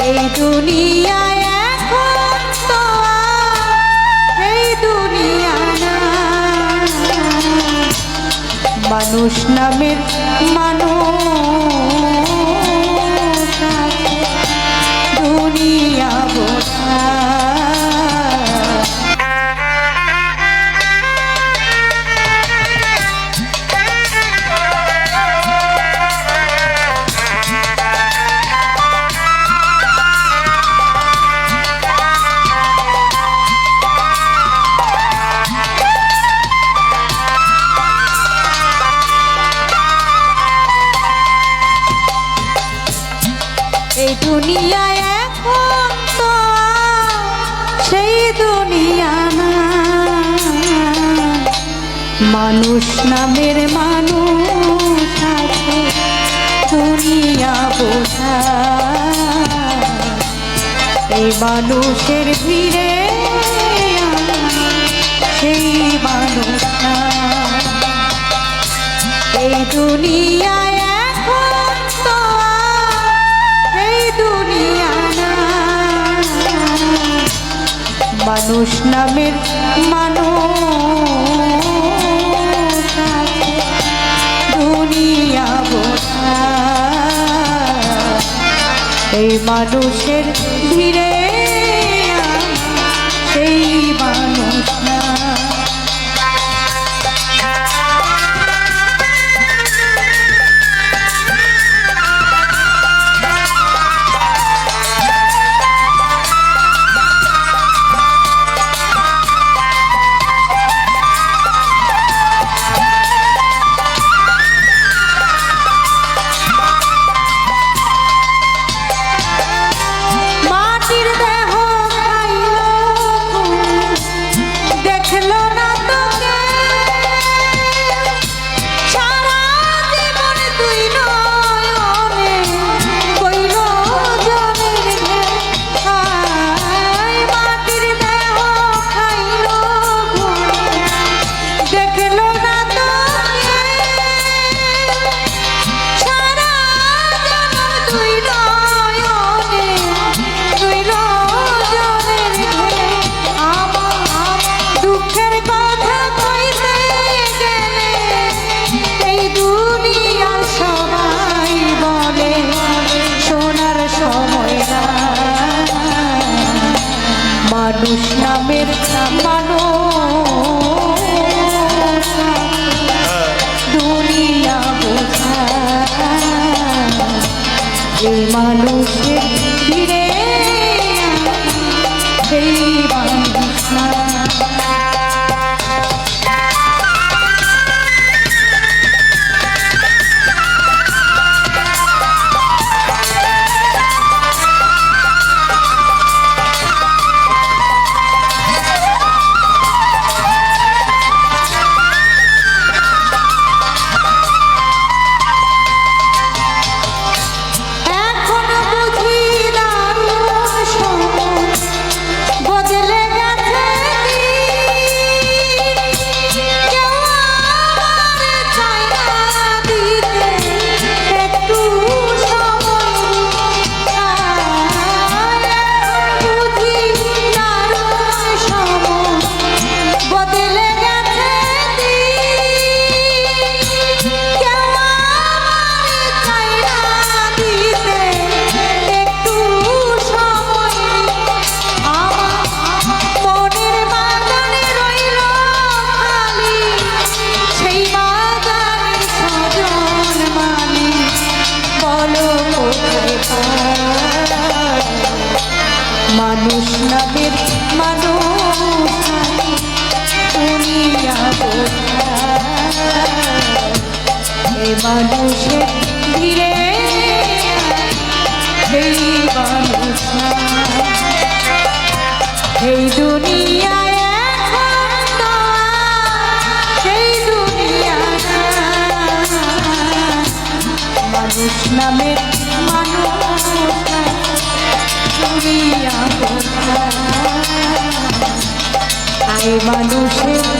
এই দুনিয়ায় এখন তো এই দুনিয়া না, মানুষ নামের মানুষ আছে, দুনিয়া বোঝা। এই দুনিয়ায় এখন তো সেই দুনিয়া না, মানুষ নামের মানুষ আছে, দুনিয়া বোঝা। এই মানুষের ভিড়ে সেই মানুষ না, এই দুনিয়ায় এখন তো মানুষ নামের মানুষ আছে, দুনিয়া বোঝা। এই মানুষের ভিড়ে সেই মানুষ না। মানুষ নামের মানুষ, দুনিয়া বোঝা। এই মানুষের ভিড়ে সেই মানুষ না। মানুষ নামের মানুষ, দুনিয়া বোঝা। এই মানুষের ভিড়ে সেই মানুষ না। এই দুনিয়ায় এখন তো সেই দুনিয়া না, মানুষ নামের মানুষ, দুনিয়া বোঝা। এই মানুষের